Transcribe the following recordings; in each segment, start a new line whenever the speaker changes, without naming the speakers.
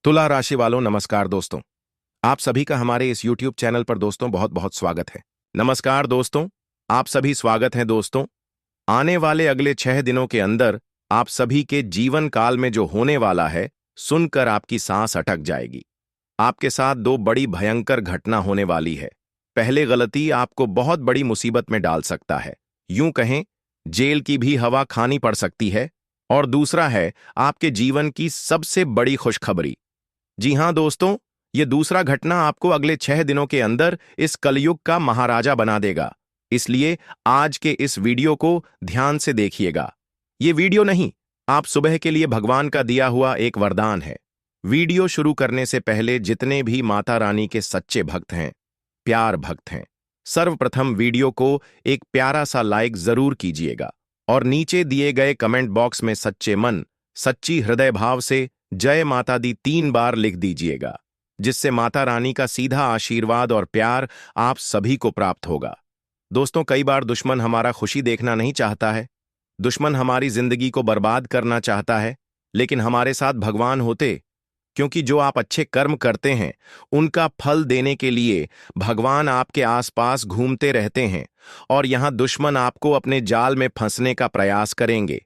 तुला राशि वालों, नमस्कार दोस्तों। आप सभी का हमारे इस YouTube चैनल पर दोस्तों बहुत बहुत स्वागत है। नमस्कार दोस्तों, आप सभी स्वागत है दोस्तों। आने वाले अगले 6 दिनों के अंदर आप सभी के जीवन काल में जो होने वाला है, सुनकर आपकी सांस अटक जाएगी। आपके साथ दो बड़ी भयंकर घटना होने वाली है। पहले गलती आपको बहुत बड़ी मुसीबत में डाल सकता है, यूं कहें जेल की भी हवा खानी पड़ सकती है। और दूसरा है आपके जीवन की सबसे बड़ी खुशखबरी। जी हां दोस्तों, ये दूसरा घटना आपको अगले 6 दिनों के अंदर इस कलयुग का महाराजा बना देगा। इसलिए आज के इस वीडियो को ध्यान से देखिएगा। ये वीडियो नहीं, आप सुबह के लिए भगवान का दिया हुआ एक वरदान है। वीडियो शुरू करने से पहले जितने भी माता रानी के सच्चे भक्त हैं, प्यार भक्त हैं, सर्वप्रथम वीडियो को एक प्यारा सा लाइक जरूर कीजिएगा और नीचे दिए गए कमेंट बॉक्स में सच्चे मन, सच्ची हृदय भाव से जय माता दी 3 बार लिख दीजिएगा, जिससे माता रानी का सीधा आशीर्वाद और प्यार आप सभी को प्राप्त होगा। दोस्तों, कई बार दुश्मन हमारा खुशी देखना नहीं चाहता है, दुश्मन हमारी जिंदगी को बर्बाद करना चाहता है, लेकिन हमारे साथ भगवान होते, क्योंकि जो आप अच्छे कर्म करते हैं उनका फल देने के लिए भगवान आपके आसपास घूमते रहते हैं और यहां दुश्मन आपको अपने जाल में फंसने का प्रयास करेंगे।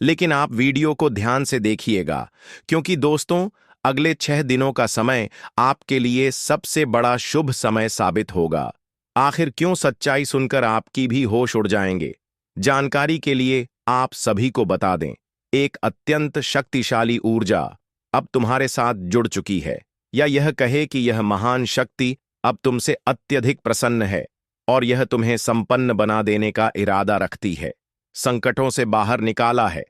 लेकिन आप वीडियो को ध्यान से देखिएगा, क्योंकि दोस्तों अगले 6 दिनों का समय आपके लिए सबसे बड़ा शुभ समय साबित होगा। आखिर क्यों सच्चाई सुनकर आपकी भी होश उड़ जाएंगे। जानकारी के लिए आप सभी को बता दें, एक अत्यंत शक्तिशाली ऊर्जा अब तुम्हारे साथ जुड़ चुकी है, या यह कहे कि यह महान शक्ति अब तुमसे अत्यधिक प्रसन्न है और यह तुम्हें संपन्न बना देने का इरादा रखती है, संकटों से बाहर निकाला है।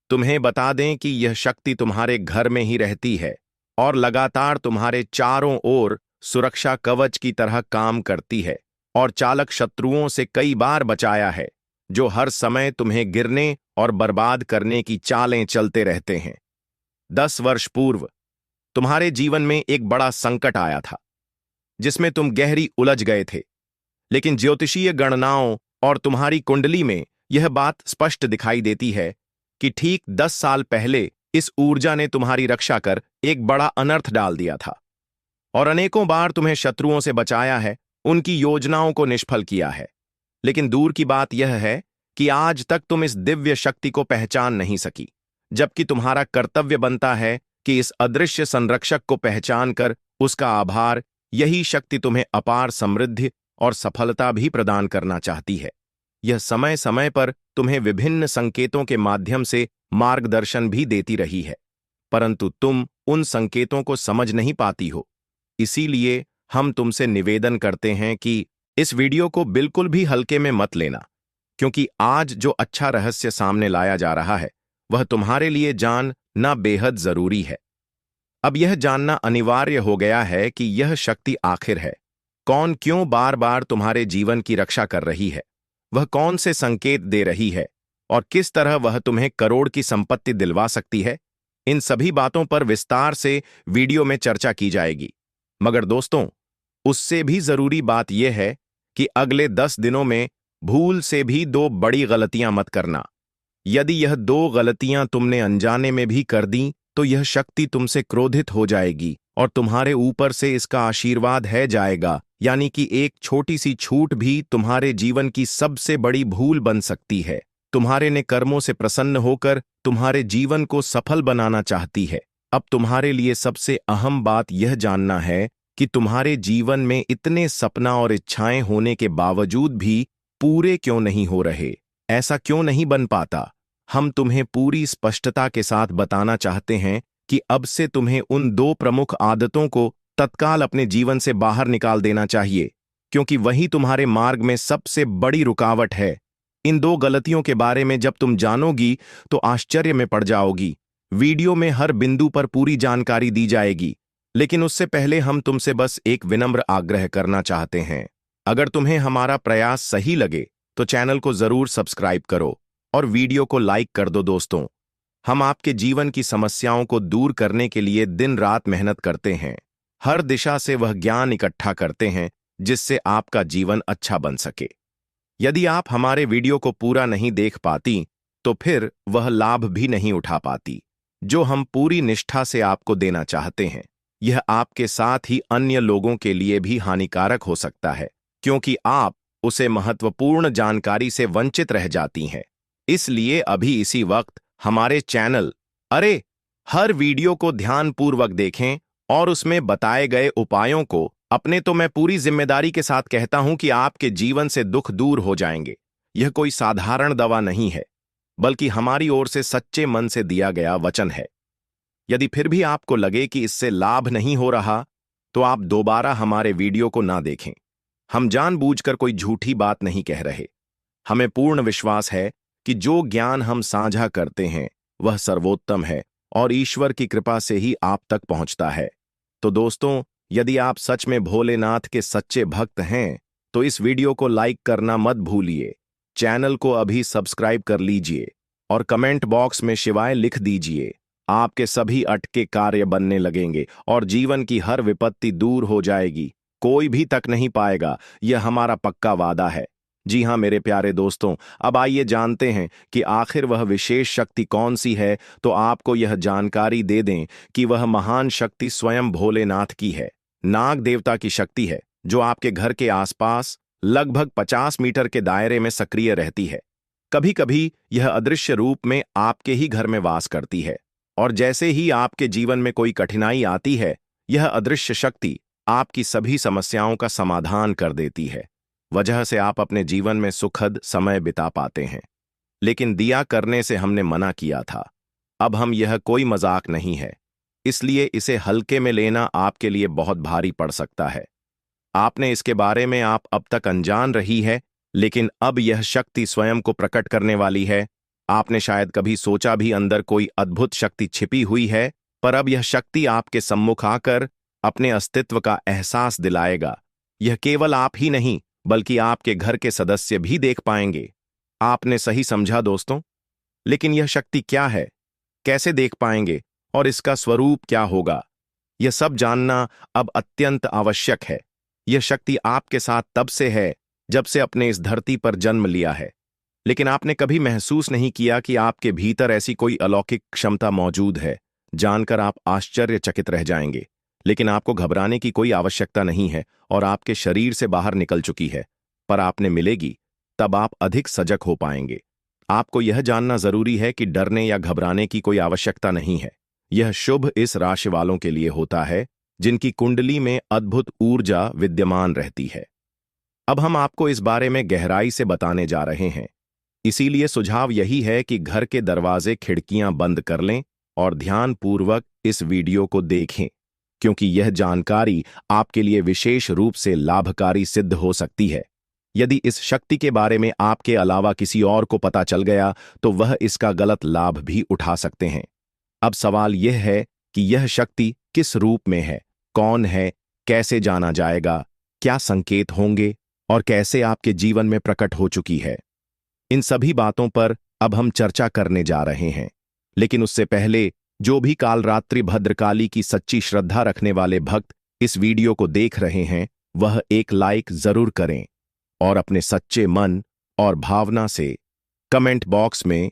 तुम्हें बता दें कि यह शक्ति तुम्हारे घर में ही रहती है और लगातार तुम्हारे चारों ओर सुरक्षा कवच की तरह काम करती है और चालक शत्रुओं से कई बार बचाया है, जो हर समय तुम्हें गिरने और बर्बाद करने की चालें चलते रहते हैं। 10 वर्ष पूर्व तुम्हारे जीवन में एक बड़ा संकट आया था, जिसमें तुम गहरी उलझ गए थे, लेकिन ज्योतिषीय गणनाओं और तुम्हारी कुंडली में यह बात स्पष्ट दिखाई देती है कि ठीक 10 साल पहले इस ऊर्जा ने तुम्हारी रक्षा कर एक बड़ा अनर्थ डाल दिया था और अनेकों बार तुम्हें शत्रुओं से बचाया है, उनकी योजनाओं को निष्फल किया है। लेकिन दूर की बात यह है कि आज तक तुम इस दिव्य शक्ति को पहचान नहीं सकी, जबकि तुम्हारा कर्तव्य बनता है कि इस अदृश्य संरक्षक को पहचान कर उसका आभार, यही शक्ति तुम्हें अपार समृद्धि और सफलता भी प्रदान करना चाहती है। यह समय समय पर तुम्हें विभिन्न संकेतों के माध्यम से मार्गदर्शन भी देती रही है, परंतु तुम उन संकेतों को समझ नहीं पाती हो। इसीलिए हम तुमसे निवेदन करते हैं कि इस वीडियो को बिल्कुल भी हल्के में मत लेना, क्योंकि आज जो अच्छा रहस्य सामने लाया जा रहा है वह तुम्हारे लिए जानना बेहद जरूरी है। अब यह जानना अनिवार्य हो गया है कि यह शक्ति आखिर है कौन, क्यों बार बार तुम्हारे जीवन की रक्षा कर रही है, वह कौन से संकेत दे रही है और किस तरह वह तुम्हें करोड़ की संपत्ति दिलवा सकती है। इन सभी बातों पर विस्तार से वीडियो में चर्चा की जाएगी। मगर दोस्तों, उससे भी जरूरी बात यह है कि अगले 10 दिनों में भूल से भी 2 बड़ी गलतियां मत करना। यदि यह 2 गलतियां तुमने अनजाने में भी कर दी तो यह शक्ति तुमसे क्रोधित हो जाएगी और तुम्हारे ऊपर से इसका आशीर्वाद है जाएगा, यानी कि एक छोटी सी छूट भी तुम्हारे जीवन की सबसे बड़ी भूल बन सकती है। तुम्हारे ने कर्मों से प्रसन्न होकर तुम्हारे जीवन को सफल बनाना चाहती है। अब तुम्हारे लिए सबसे अहम बात यह जानना है कि तुम्हारे जीवन में इतने सपना और इच्छाएं होने के बावजूद भी पूरे क्यों नहीं हो रहे, ऐसा क्यों नहीं बन पाता। हम तुम्हें पूरी स्पष्टता के साथ बताना चाहते हैं कि अब से तुम्हें उन 2 प्रमुख आदतों को तत्काल अपने जीवन से बाहर निकाल देना चाहिए, क्योंकि वही तुम्हारे मार्ग में सबसे बड़ी रुकावट है। इन 2 गलतियों के बारे में जब तुम जानोगी तो आश्चर्य में पड़ जाओगी। वीडियो में हर बिंदु पर पूरी जानकारी दी जाएगी, लेकिन उससे पहले हम तुमसे बस एक विनम्र आग्रह करना चाहते हैं। अगर तुम्हें हमारा प्रयास सही लगे तो चैनल को जरूर सब्सक्राइब करो और वीडियो को लाइक कर दो। दोस्तों, हम आपके जीवन की समस्याओं को दूर करने के लिए दिन रात मेहनत करते हैं। हर दिशा से वह ज्ञान इकट्ठा करते हैं जिससे आपका जीवन अच्छा बन सके। यदि आप हमारे वीडियो को पूरा नहीं देख पाती तो फिर वह लाभ भी नहीं उठा पाती जो हम पूरी निष्ठा से आपको देना चाहते हैं। यह आपके साथ ही अन्य लोगों के लिए भी हानिकारक हो सकता है, क्योंकि आप उसे महत्वपूर्ण जानकारी से वंचित रह जाती हैं। इसलिए अभी इसी वक्त हमारे चैनल अरे हर वीडियो को ध्यानपूर्वक देखें और उसमें बताए गए उपायों को अपने, तो मैं पूरी जिम्मेदारी के साथ कहता हूं कि आपके जीवन से दुख दूर हो जाएंगे। यह कोई साधारण दवा नहीं है, बल्कि हमारी ओर से सच्चे मन से दिया गया वचन है। यदि फिर भी आपको लगे कि इससे लाभ नहीं हो रहा, तो आप दोबारा हमारे वीडियो को ना देखें। हम जानबूझकर कोई झूठी बात नहीं कह रहे। हमें पूर्ण विश्वास है कि जो ज्ञान हम साझा करते हैं वह सर्वोत्तम है और ईश्वर की कृपा से ही आप तक पहुंचता है। तो दोस्तों, यदि आप सच में भोलेनाथ के सच्चे भक्त हैं, तो इस वीडियो को लाइक करना मत भूलिए, चैनल को अभी सब्सक्राइब कर लीजिए और कमेंट बॉक्स में शिवाय लिख दीजिए। आपके सभी अटके कार्य बनने लगेंगे और जीवन की हर विपत्ति दूर हो जाएगी। कोई भी तक नहीं पाएगा, यह हमारा पक्का वादा है। जी हाँ मेरे प्यारे दोस्तों, अब आइए जानते हैं कि आखिर वह विशेष शक्ति कौन सी है। तो आपको यह जानकारी दे दें कि वह महान शक्ति स्वयं भोलेनाथ की है। नाग देवता की शक्ति है, जो आपके घर के आसपास लगभग 50 मीटर के दायरे में सक्रिय रहती है। कभी कभी यह अदृश्य रूप में आपके ही घर में वास करती है, और जैसे ही आपके जीवन में कोई कठिनाई आती है, यह अदृश्य शक्ति आपकी सभी समस्याओं का समाधान कर देती है। वजह से आप अपने जीवन में सुखद समय बिता पाते हैं। लेकिन दिया करने से हमने मना किया था। अब हम यह कोई मजाक नहीं है, इसलिए इसे हल्के में लेना आपके लिए बहुत भारी पड़ सकता है। आपने इसके बारे में आप अब तक अनजान रही है, लेकिन अब यह शक्ति स्वयं को प्रकट करने वाली है। आपने शायद कभी सोचा भी अंदर कोई अद्भुत शक्ति छिपी हुई है, पर अब यह शक्ति आपके सम्मुख आकर अपने अस्तित्व का एहसास दिलाएगा। यह केवल आप ही नहीं, बल्कि आपके घर के सदस्य भी देख पाएंगे। आपने सही समझा दोस्तों। लेकिन यह शक्ति क्या है, कैसे देख पाएंगे और इसका स्वरूप क्या होगा, यह सब जानना अब अत्यंत आवश्यक है। यह शक्ति आपके साथ तब से है जब से अपने इस धरती पर जन्म लिया है, लेकिन आपने कभी महसूस नहीं किया कि आपके भीतर ऐसी कोई अलौकिक क्षमता मौजूद है। जानकर आप आश्चर्यचकित रह जाएंगे। लेकिन आपको घबराने की कोई आवश्यकता नहीं है और आपके शरीर से बाहर निकल चुकी है, पर आपने मिलेगी तब आप अधिक सजग हो पाएंगे। आपको यह जानना जरूरी है कि डरने या घबराने की कोई आवश्यकता नहीं है। यह शुभ इस राशि वालों के लिए होता है जिनकी कुंडली में अद्भुत ऊर्जा विद्यमान रहती है। अब हम आपको इस बारे में गहराई से बताने जा रहे हैं। इसीलिए सुझाव यही है कि घर के दरवाजे खिड़कियां बंद कर लें और ध्यानपूर्वक इस वीडियो को देखें, क्योंकि यह जानकारी आपके लिए विशेष रूप से लाभकारी सिद्ध हो सकती है। यदि इस शक्ति के बारे में आपके अलावा किसी और को पता चल गया, तो वह इसका गलत लाभ भी उठा सकते हैं। अब सवाल यह है कि यह शक्ति किस रूप में है, कौन है, कैसे जाना जाएगा, क्या संकेत होंगे और कैसे आपके जीवन में प्रकट हो चुकी है। इन सभी बातों पर अब हम चर्चा करने जा रहे हैं। लेकिन उससे पहले जो भी कालरात्रि भद्रकाली की सच्ची श्रद्धा रखने वाले भक्त इस वीडियो को देख रहे हैं, वह एक लाइक जरूर करें और अपने सच्चे मन और भावना से कमेंट बॉक्स में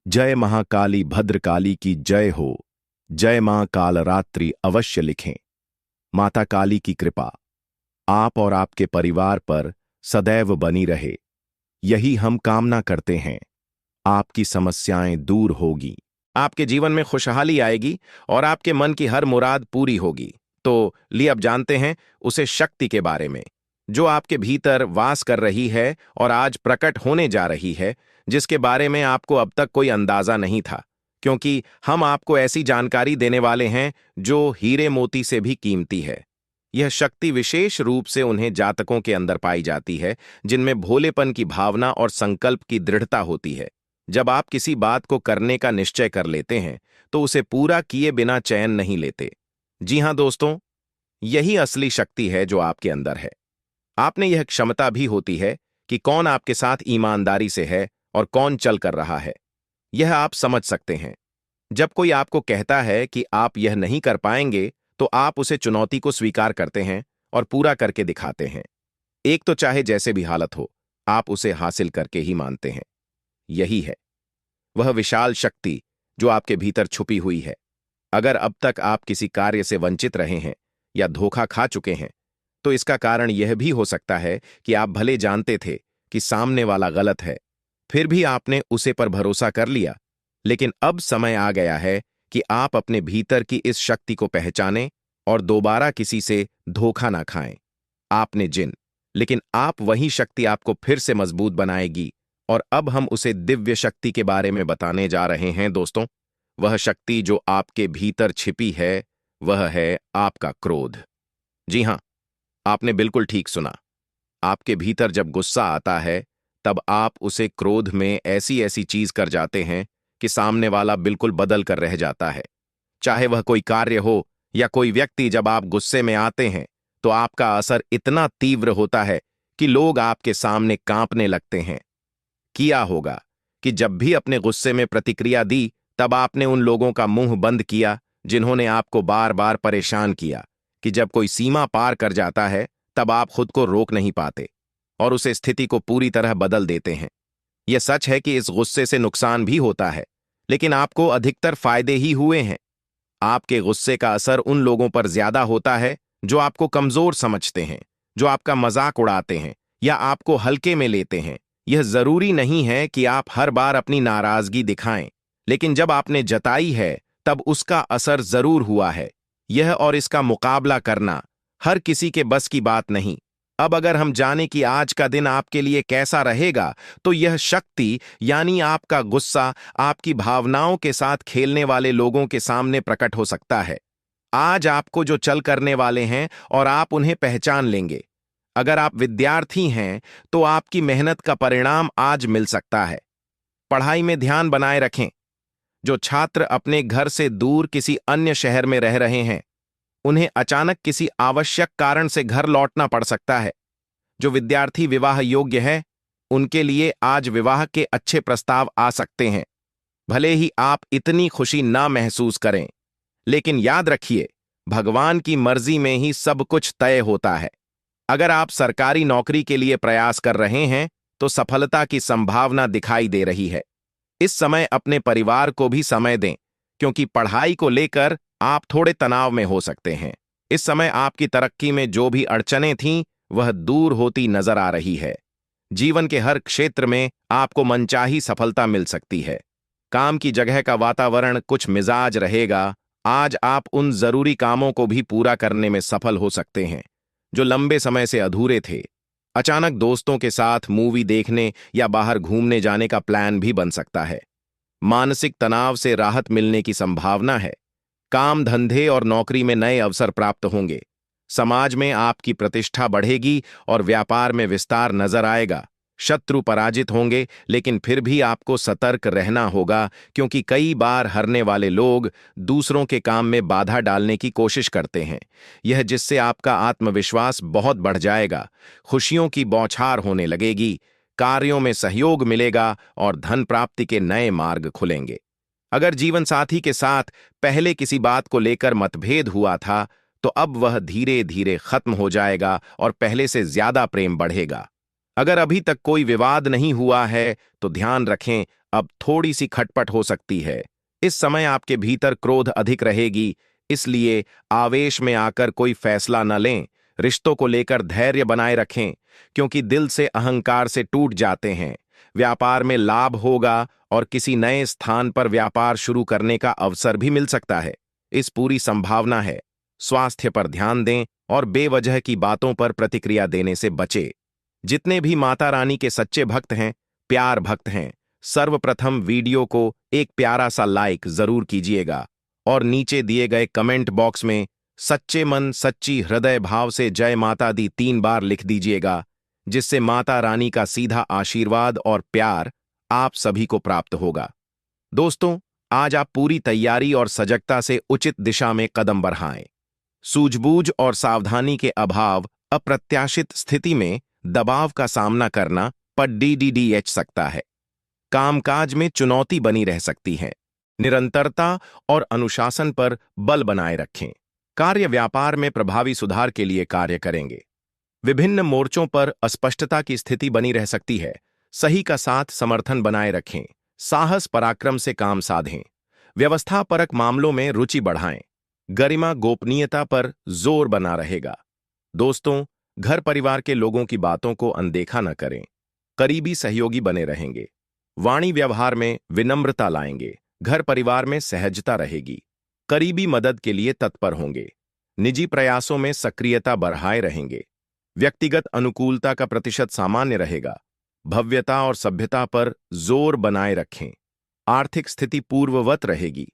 जय महाकाली भद्रकाली की जय हो, जय मां कालरात्रि अवश्य लिखें। माता काली की कृपा आप और आपके परिवार पर सदैव बनी रहे, यही हम कामना करते हैं। आपकी समस्याएं दूर होगी, आपके जीवन में खुशहाली आएगी और आपके मन की हर मुराद पूरी होगी। तो लिए अब जानते हैं उसे शक्ति के बारे में, जो आपके भीतर वास कर रही है और आज प्रकट होने जा रही है, जिसके बारे में आपको अब तक कोई अंदाजा नहीं था, क्योंकि हम आपको ऐसी जानकारी देने वाले हैं जो हीरे मोती से भी कीमती है। यह शक्ति विशेष रूप से उन्हें जातकों के अंदर पाई जाती है जिनमें भोलेपन की भावना और संकल्प की दृढ़ता होती है। जब आप किसी बात को करने का निश्चय कर लेते हैं, तो उसे पूरा किए बिना चैन नहीं लेते। जी हां दोस्तों, यही असली शक्ति है जो आपके अंदर है। आपने यह क्षमता भी होती है कि कौन आपके साथ ईमानदारी से है और कौन चल कर रहा है। यह आप समझ सकते हैं। जब कोई आपको कहता है कि आप यह नहीं कर पाएंगे, तो आप उसे चुनौती को स्वीकार करते हैं और पूरा करके दिखाते हैं। एक तो चाहे जैसे भी हालत हो, आप उसे हासिल करके ही मानते हैं। यही है वह विशाल शक्ति जो आपके भीतर छुपी हुई है। अगर अब तक आप किसी कार्य से वंचित रहे हैं या धोखा खा चुके हैं, तो इसका कारण यह भी हो सकता है कि आप भले जानते थे कि सामने वाला गलत है, फिर भी आपने उसे पर भरोसा कर लिया। लेकिन अब समय आ गया है कि आप अपने भीतर की इस शक्ति को पहचानें और दोबारा किसी से धोखा ना खाएं। आपने जिन, लेकिन आप वही शक्ति आपको फिर से मजबूत बनाएगी। और अब हम उसे दिव्य शक्ति के बारे में बताने जा रहे हैं दोस्तों। वह शक्ति जो आपके भीतर छिपी है, वह है आपका क्रोध। जी हां, आपने बिल्कुल ठीक सुना। आपके भीतर जब गुस्सा आता है, तब आप उसे क्रोध में ऐसी ऐसी चीज कर जाते हैं कि सामने वाला बिल्कुल बदल कर रह जाता है। चाहे वह कोई कार्य हो या कोई व्यक्ति, जब आप गुस्से में आते हैं तो आपका असर इतना तीव्र होता है कि लोग आपके सामने कांपने लगते हैं। किया होगा कि जब भी अपने गुस्से में प्रतिक्रिया दी, तब आपने उन लोगों का मुंह बंद किया जिन्होंने आपको बार बार परेशान किया कि जब कोई सीमा पार कर जाता है, तब आप खुद को रोक नहीं पाते और उस स्थिति को पूरी तरह बदल देते हैं। यह सच है कि इस गुस्से से नुकसान भी होता है, लेकिन आपको अधिकतर फायदे ही हुए हैं। आपके गुस्से का असर उन लोगों पर ज्यादा होता है जो आपको कमजोर समझते हैं, जो आपका मजाक उड़ाते हैं या आपको हल्के में लेते हैं। यह जरूरी नहीं है कि आप हर बार अपनी नाराजगी दिखाएं, लेकिन जब आपने जताई है, तब उसका असर जरूर हुआ है। यह और इसका मुकाबला करना हर किसी के बस की बात नहीं। अब अगर हम जाने कि आज का दिन आपके लिए कैसा रहेगा, तो यह शक्ति यानी आपका गुस्सा आपकी भावनाओं के साथ खेलने वाले लोगों के सामने प्रकट हो सकता है। आज आपको जो चल करने वाले हैं और आप उन्हें पहचान लेंगे। अगर आप विद्यार्थी हैं, तो आपकी मेहनत का परिणाम आज मिल सकता है। पढ़ाई में ध्यान बनाए रखें। जो छात्र अपने घर से दूर किसी अन्य शहर में रह रहे हैं, उन्हें अचानक किसी आवश्यक कारण से घर लौटना पड़ सकता है। जो विद्यार्थी विवाह योग्य है, उनके लिए आज विवाह के अच्छे प्रस्ताव आ सकते हैं। भले ही आप इतनी खुशी ना महसूस करें, लेकिन याद रखिए, भगवान की मर्जी में ही सब कुछ तय होता है। अगर आप सरकारी नौकरी के लिए प्रयास कर रहे हैं, तो सफलता की संभावना दिखाई दे रही है। इस समय अपने परिवार को भी समय दें, क्योंकि पढ़ाई को लेकर आप थोड़े तनाव में हो सकते हैं। इस समय आपकी तरक्की में जो भी अड़चनें थीं, वह दूर होती नजर आ रही है। जीवन के हर क्षेत्र में आपको मनचाही सफलता मिल सकती है। काम की जगह का वातावरण कुछ मिजाज रहेगा। आज आप उन जरूरी कामों को भी पूरा करने में सफल हो सकते हैं जो लंबे समय से अधूरे थे। अचानक दोस्तों के साथ मूवी देखने या बाहर घूमने जाने का प्लान भी बन सकता है। मानसिक तनाव से राहत मिलने की संभावना है। काम धंधे और नौकरी में नए अवसर प्राप्त होंगे। समाज में आपकी प्रतिष्ठा बढ़ेगी और व्यापार में विस्तार नजर आएगा। शत्रु पराजित होंगे, लेकिन फिर भी आपको सतर्क रहना होगा, क्योंकि कई बार हारने वाले लोग दूसरों के काम में बाधा डालने की कोशिश करते हैं। यह जिससे आपका आत्मविश्वास बहुत बढ़ जाएगा। खुशियों की बौछार होने लगेगी, कार्यों में सहयोग मिलेगा और धन प्राप्ति के नए मार्ग खुलेंगे। अगर जीवन साथी के साथ पहले किसी बात को लेकर मतभेद हुआ था, तो अब वह धीरे धीरे खत्म हो जाएगा और पहले से ज्यादा प्रेम बढ़ेगा। अगर अभी तक कोई विवाद नहीं हुआ है, तो ध्यान रखें, अब थोड़ी सी खटपट हो सकती है। इस समय आपके भीतर क्रोध अधिक रहेगी, इसलिए आवेश में आकर कोई फैसला न लें। रिश्तों को लेकर धैर्य बनाए रखें, क्योंकि दिल से अहंकार से टूट जाते हैं। व्यापार में लाभ होगा और किसी नए स्थान पर व्यापार शुरू करने का अवसर भी मिल सकता है। इस पूरी संभावना है। स्वास्थ्य पर ध्यान दें और बेवजह की बातों पर प्रतिक्रिया देने से बचें। जितने भी माता रानी के सच्चे भक्त हैं, प्यार भक्त हैं, सर्वप्रथम वीडियो को एक प्यारा सा लाइक जरूर कीजिएगा और नीचे दिए गए कमेंट बॉक्स में सच्चे मन सच्ची हृदय भाव से जय माता दी 3 बार लिख दीजिएगा, जिससे माता रानी का सीधा आशीर्वाद और प्यार आप सभी को प्राप्त होगा। दोस्तों, आज आप पूरी तैयारी और सजगता से उचित दिशा में कदम बढ़ाएं। सूझबूझ और सावधानी के अभाव अप्रत्याशित स्थिति में दबाव का सामना करना पर डीडीडीएच सकता है। कामकाज में चुनौती बनी रह सकती है। निरंतरता और अनुशासन पर बल बनाए रखें। कार्य व्यापार में प्रभावी सुधार के लिए कार्य करेंगे। विभिन्न मोर्चों पर अस्पष्टता की स्थिति बनी रह सकती है। सही का साथ समर्थन बनाए रखें। साहस पराक्रम से काम साधें। व्यवस्थापरक मामलों में रुचि बढ़ाएं। गरिमा गोपनीयता पर जोर बना रहेगा। दोस्तों, घर परिवार के लोगों की बातों को अनदेखा न करें। करीबी सहयोगी बने रहेंगे। वाणी व्यवहार में विनम्रता लाएंगे। घर परिवार में सहजता रहेगी। करीबी मदद के लिए तत्पर होंगे। निजी प्रयासों में सक्रियता बढ़ाए रहेंगे। व्यक्तिगत अनुकूलता का प्रतिशत सामान्य रहेगा। भव्यता और सभ्यता पर जोर बनाए रखें। आर्थिक स्थिति पूर्ववत रहेगी।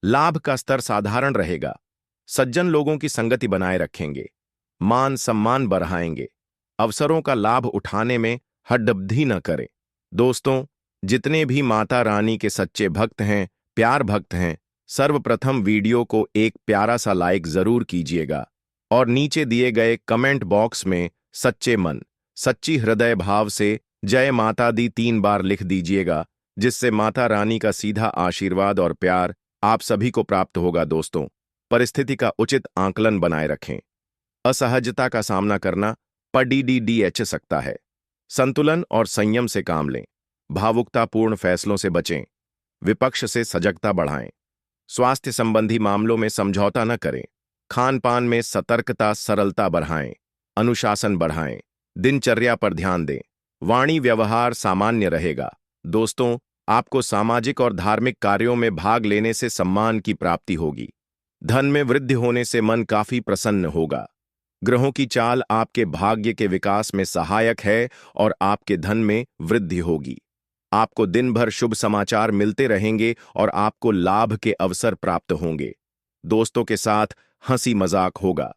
लाभ का स्तर साधारण रहेगा। सज्जन लोगों की संगति बनाए रखेंगे। मान सम्मान बढ़ाएंगे। अवसरों का लाभ उठाने में हड्डबड्डी न करें। दोस्तों, जितने भी माता रानी के सच्चे भक्त हैं, प्यार भक्त हैं, सर्वप्रथम वीडियो को एक प्यारा सा लाइक जरूर कीजिएगा और नीचे दिए गए कमेंट बॉक्स में सच्चे मन, सच्ची हृदय भाव से जय माता दी 3 बार लिख दीजिएगा, जिससे माता रानी का सीधा आशीर्वाद और प्यार आप सभी को प्राप्त होगा। दोस्तों, परिस्थिति का उचित आकलन बनाए रखें। असहजता का सामना करना पड़ सकता है। संतुलन और संयम से काम लें। भावुकतापूर्ण फैसलों से बचें। विपक्ष से सजगता बढ़ाएं। स्वास्थ्य संबंधी मामलों में समझौता न करें। खान पान में सतर्कता, सरलता बढ़ाएं। अनुशासन बढ़ाएं। दिनचर्या पर ध्यान दें। वाणी व्यवहार सामान्य रहेगा। दोस्तों, आपको सामाजिक और धार्मिक कार्यों में भाग लेने से सम्मान की प्राप्ति होगी। धन में वृद्धि होने से मन काफी प्रसन्न होगा। ग्रहों की चाल आपके भाग्य के विकास में सहायक है और आपके धन में वृद्धि होगी। आपको दिन भर शुभ समाचार मिलते रहेंगे और आपको लाभ के अवसर प्राप्त होंगे। दोस्तों के साथ हंसी मजाक होगा।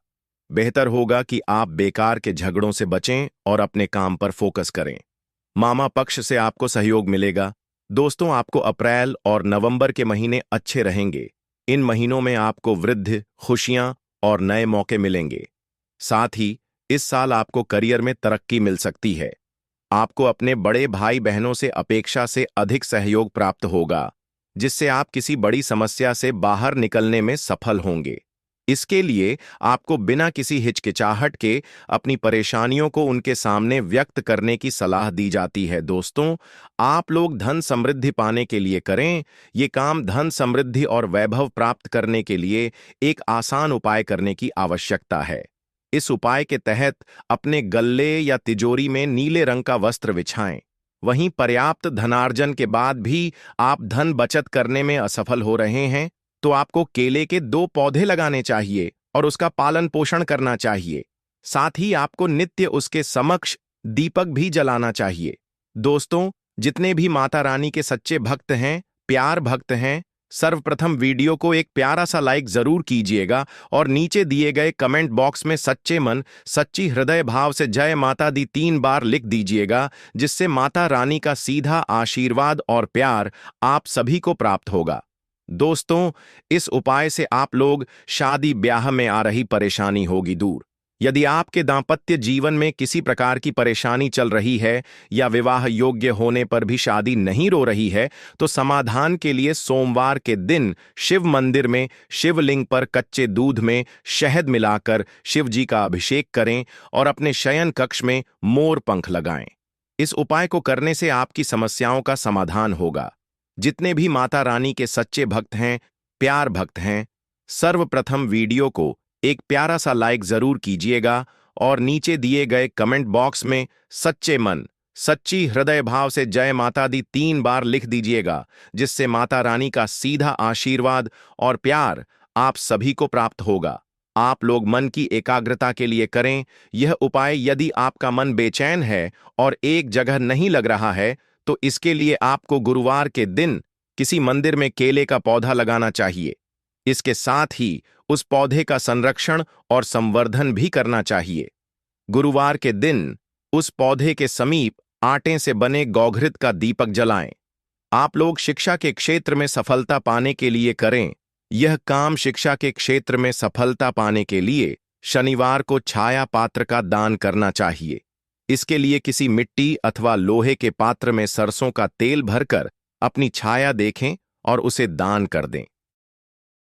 बेहतर होगा कि आप बेकार के झगड़ों से बचें और अपने काम पर फोकस करें। मामा पक्ष से आपको सहयोग मिलेगा। दोस्तों, आपको अप्रैल और नवंबर के महीने अच्छे रहेंगे। इन महीनों में आपको वृद्धि, खुशियां और नए मौके मिलेंगे। साथ ही इस साल आपको करियर में तरक्की मिल सकती है। आपको अपने बड़े भाई बहनों से अपेक्षा से अधिक सहयोग प्राप्त होगा, जिससे आप किसी बड़ी समस्या से बाहर निकलने में सफल होंगे। इसके लिए आपको बिना किसी हिचकिचाहट के अपनी परेशानियों को उनके सामने व्यक्त करने की सलाह दी जाती है। दोस्तों, आप लोग धन समृद्धि पाने के लिए करें। ये काम धन समृद्धि और वैभव प्राप्त करने के लिए एक आसान उपाय करने की आवश्यकता है। इस उपाय के तहत अपने गल्ले या तिजोरी में नीले रंग का वस्त्र बिछाएं। वहीं पर्याप्त धनार्जन के बाद भी आप धन बचत करने में असफल हो रहे हैं, तो आपको केले के 2 पौधे लगाने चाहिए और उसका पालन पोषण करना चाहिए। साथ ही आपको नित्य उसके समक्ष दीपक भी जलाना चाहिए। दोस्तों, जितने भी माता रानी के सच्चे भक्त हैं, प्यार भक्त हैं, सर्वप्रथम वीडियो को एक प्यारा सा लाइक जरूर कीजिएगा और नीचे दिए गए कमेंट बॉक्स में सच्चे मन, सच्ची हृदय भाव से जय माता दी 3 बार लिख दीजिएगा, जिससे माता रानी का सीधा आशीर्वाद और प्यार आप सभी को प्राप्त होगा। दोस्तों, इस उपाय से आप लोग शादी ब्याह में आ रही परेशानी होगी दूर। यदि आपके दांपत्य जीवन में किसी प्रकार की परेशानी चल रही है या विवाह योग्य होने पर भी शादी नहीं हो रही है, तो समाधान के लिए सोमवार के दिन शिव मंदिर में शिवलिंग पर कच्चे दूध में शहद मिलाकर शिव जी का अभिषेक करें और अपने शयन कक्ष में मोर पंख लगाएं। इस उपाय को करने से आपकी समस्याओं का समाधान होगा। जितने भी माता रानी के सच्चे भक्त हैं, प्यार भक्त हैं, सर्वप्रथम वीडियो को एक प्यारा सा लाइक जरूर कीजिएगा और नीचे दिए गए कमेंट बॉक्स में सच्चे मन, सच्ची हृदय भाव से जय माता दी 3 बार लिख दीजिएगा, जिससे माता रानी का सीधा आशीर्वाद और प्यार आप सभी को प्राप्त होगा। आप लोग मन की एकाग्रता के लिए करें यह उपाय। यदि आपका मन बेचैन है और एक जगह नहीं लग रहा है, तो इसके लिए आपको गुरुवार के दिन किसी मंदिर में केले का पौधा लगाना चाहिए। इसके साथ ही उस पौधे का संरक्षण और संवर्धन भी करना चाहिए। गुरुवार के दिन उस पौधे के समीप आटे से बने गौघृत का दीपक जलाएं। आप लोग शिक्षा के क्षेत्र में सफलता पाने के लिए करें यह काम। शिक्षा के क्षेत्र में सफलता पाने के लिए शनिवार को छाया पात्र का दान करना चाहिए। इसके लिए किसी मिट्टी अथवा लोहे के पात्र में सरसों का तेल भरकर अपनी छाया देखें और उसे दान कर दें।